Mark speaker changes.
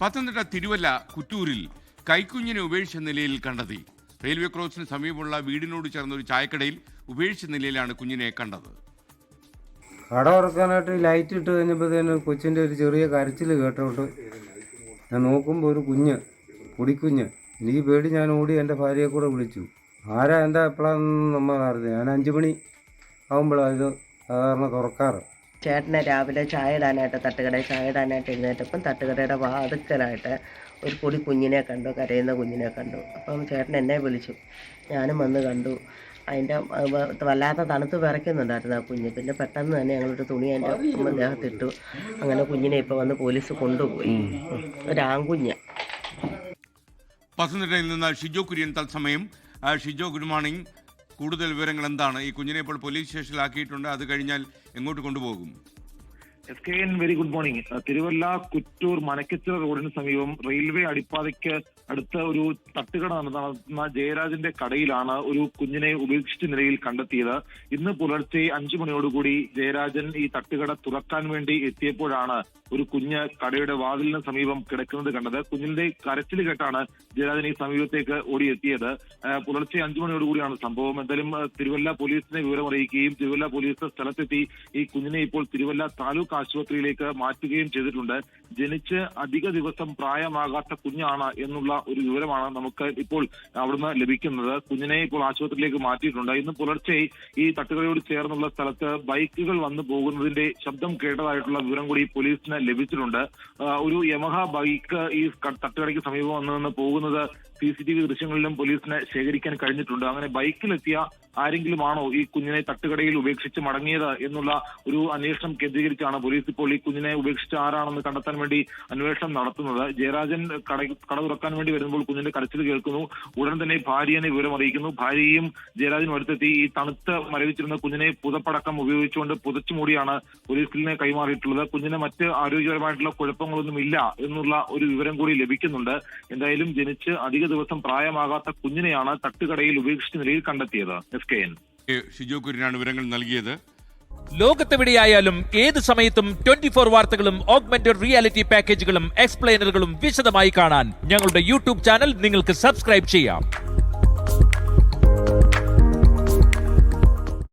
Speaker 1: പത്തനംതിട്ട തിരുവല്ല കുറ്റൂരിൽ കൈക്കുഞ്ഞിനെ ഉപേക്ഷിച്ച നിലയിൽ കണ്ടെത്തി. റെയിൽവേ ക്രോസിന് സമീപമുള്ള വീടിനോട് ചേർന്ന ഒരു ചായക്കടയിൽ ഉപേക്ഷിച്ച നിലയിലാണ് കുഞ്ഞിനെ കണ്ടത്.
Speaker 2: കട തുറക്കാനായിട്ട് ലൈറ്റ് ഇട്ട് കഴിഞ്ഞപ്പോഴത്തേന് കൊച്ചിൻ്റെ ഒരു ചെറിയ കരച്ചിൽ കേട്ടോട്ട് ഞാൻ നോക്കുമ്പോൾ ഒരു കുഞ്ഞ്, പൊടിക്കുഞ്ഞ്. എനിക്ക് പേടി, ഞാൻ ഓടി എൻ്റെ ഭാര്യയെ കൂടെ വിളിച്ചു. ആരാ എന്താ എപ്പോഴാണെന്ന് നമ്മൾ അറിഞ്ഞു. ഞാൻ 5 മണി ആകുമ്പോഴാണ് ഇത് സാധാരണ തുറക്കാറ്.
Speaker 3: ചേട്ടനെ രാവിലെ ചായ ഇടാനായിട്ട് തട്ടുകടയിൽ ചായ ഇടാനായിട്ട് എഴുന്നേറ്റപ്പം തട്ടുകടയുടെ വാതുക്കലായിട്ട് ഒരു പൊടി കുഞ്ഞിനെ കണ്ടു, കരയുന്ന കുഞ്ഞിനെ കണ്ടു. അപ്പം ചേട്ടൻ എന്നെ വിളിച്ചു, ഞാനും വന്ന് കണ്ടു. അതിൻ്റെ വല്ലാത്ത തണുത്ത് വിറയ്ക്കുന്നുണ്ടായിരുന്നു ആ കുഞ്ഞ്. പിന്നെ പെട്ടെന്ന് തന്നെ ഞങ്ങളൊരു തുണി അതിൻ്റെ ദേഹത്തിട്ടു. അങ്ങനെ കുഞ്ഞിനെ ഇപ്പോൾ വന്ന് പോലീസ് കൊണ്ടുപോയി. ഒരു ആൺകുഞ്ഞ്.
Speaker 1: പത്തനംതിട്ടയിൽ നിന്ന് ഷിജോ കുര്യൻ തത്സമയം. Shijo, good morning. കൂടുതൽ വിവരങ്ങൾ എന്താണ്? ഈ കുഞ്ഞിനെ ഇപ്പോൾ പോലീസ് സ്റ്റേഷനിലാക്കിയിട്ടുണ്ട്, അത് കഴിഞ്ഞാൽ എങ്ങോട്ട് കൊണ്ടുപോകും?
Speaker 4: SKN very good morning. Thiruvalla Kuttoor Manakkachira റോഡിന് സമീപം റെയിൽവേ അടിപ്പാതയ്ക്ക് അടുത്ത ഒരു തട്ടുകട നടത്തുന്ന ജയരാജന്റെ കടയിലാണ് ഒരു കുഞ്ഞിനെ ഉപേക്ഷിച്ച നിലയിൽ കണ്ടെത്തിയത്. ഇന്ന് പുലർച്ചെ 5 മണിയോടുകൂടി ജയരാജൻ ഈ തട്ടുകട തുറക്കാൻ വേണ്ടി എത്തിയപ്പോഴാണ് ഒരു കുഞ്ഞ് കടയുടെ വാതിലിന് സമീപം കിടക്കുന്നത് കണ്ടത്. കുഞ്ഞിന്റെ കരച്ചിൽ കേട്ടാണ് ജയരാജൻ ഈ സമീപത്തേക്ക് ഓടിയെത്തിയത്. പുലർച്ചെ 5 മണിയോടുകൂടിയാണ് സംഭവം. എന്തായാലും തിരുവല്ല പോലീസിനെ വിവരം അറിയിക്കുകയും തിരുവല്ല പോലീസ് സ്ഥലത്തെത്തി ഈ കുഞ്ഞിനെ ഇപ്പോൾ തിരുവല്ല താലൂക്ക് ആശുപത്രിയിലേക്ക് മാറ്റുകയും ചെയ്തിട്ടുണ്ട്. ജനിച്ച് അധിക ദിവസം പ്രായമാകാത്ത കുഞ്ഞാണ് എന്നുള്ള ഒരു വിവരമാണ് നമുക്ക് ഇപ്പോൾ അവിടുന്ന് ലഭിക്കുന്നത്. കുഞ്ഞിനെ ഇപ്പോൾ ആശുപത്രിയിലേക്ക് മാറ്റിയിട്ടുണ്ട്. ഇന്ന് പുലർച്ചെ ഈ തട്ടുകടയോട് ചേർന്നുള്ള സ്ഥലത്ത് ബൈക്കുകൾ വന്നു പോകുന്നതിന്റെ ശബ്ദം കേട്ടതായിട്ടുള്ള വിവരം കൂടി പോലീസിന് ലഭിച്ചിട്ടുണ്ട്. ഒരു യമഹ ബൈക്ക് ഈ തട്ടുകടയ്ക്ക് സമീപം വന്നു പോകുന്നത് CCTV ദൃശ്യങ്ങളിലും പോലീസിന് ശേഖരിക്കാൻ കഴിഞ്ഞിട്ടുണ്ട്. അങ്ങനെ ബൈക്കിലെത്തിയ ആരെങ്കിലും ആണോ ഈ കുഞ്ഞിനെ തട്ടുകടയിൽ ഉപേക്ഷിച്ച് മടങ്ങിയത് എന്നുള്ള ഒരു അന്വേഷണം കേന്ദ്രീകരിച്ചാണ് പോലീസ് ഇപ്പോൾ ഈ കുഞ്ഞിനെ ഉപേക്ഷിച്ച ആരാണെന്ന് കണ്ടെത്താൻ വേണ്ടി അന്വേഷണം നടത്തുന്നത്. ജയരാജൻ കട തുറക്കാൻ വേണ്ടി വരുമ്പോൾ കുഞ്ഞിന്റെ കരച്ചിൽ കേൾക്കുന്നു. ഉടൻ തന്നെ ഭാര്യനെ വിവരം അറിയിക്കുന്നു. ഭാര്യയും ജയരാജനും അടുത്തെത്തി ഈ തണുത്ത് മരവിച്ചിരുന്ന കുഞ്ഞിനെ പുതപ്പടക്കം ഉപയോഗിച്ചുകൊണ്ട് പുതച്ചു മൂടിയാണ് പോലീസിനെ കൈമാറിയിട്ടുള്ളത്. കുഞ്ഞിന് മറ്റ് ആരോഗ്യപരമായിട്ടുള്ള കുഴപ്പങ്ങളൊന്നും ഇല്ല എന്നുള്ള ഒരു വിവരം കൂടി ലഭിക്കുന്നുണ്ട്. എന്തായാലും ജനിച്ച് അധിക ദിവസം പ്രായമാകാത്ത കുഞ്ഞിനെയാണ് തട്ടുകടയിൽ ഉപേക്ഷിച്ച നിലയിൽ കണ്ടെത്തിയത്.
Speaker 1: ഷിജോ കുര്യനാണ് വിവരങ്ങൾ നൽകിയത്.
Speaker 5: ലോകത്തെവിടെയായാലും ഏത് സമയത്തും 24 വാർത്തകളും ഓഗ്മെന്റഡ് റിയാലിറ്റി പാക്കേജുകളും എക്സ്പ്ലെയിനറുകളും വിശദമായി കാണാൻ ഞങ്ങളുടെ YouTube ചാനൽ നിങ്ങൾക്ക് സബ്സ്ക്രൈബ് ചെയ്യാം.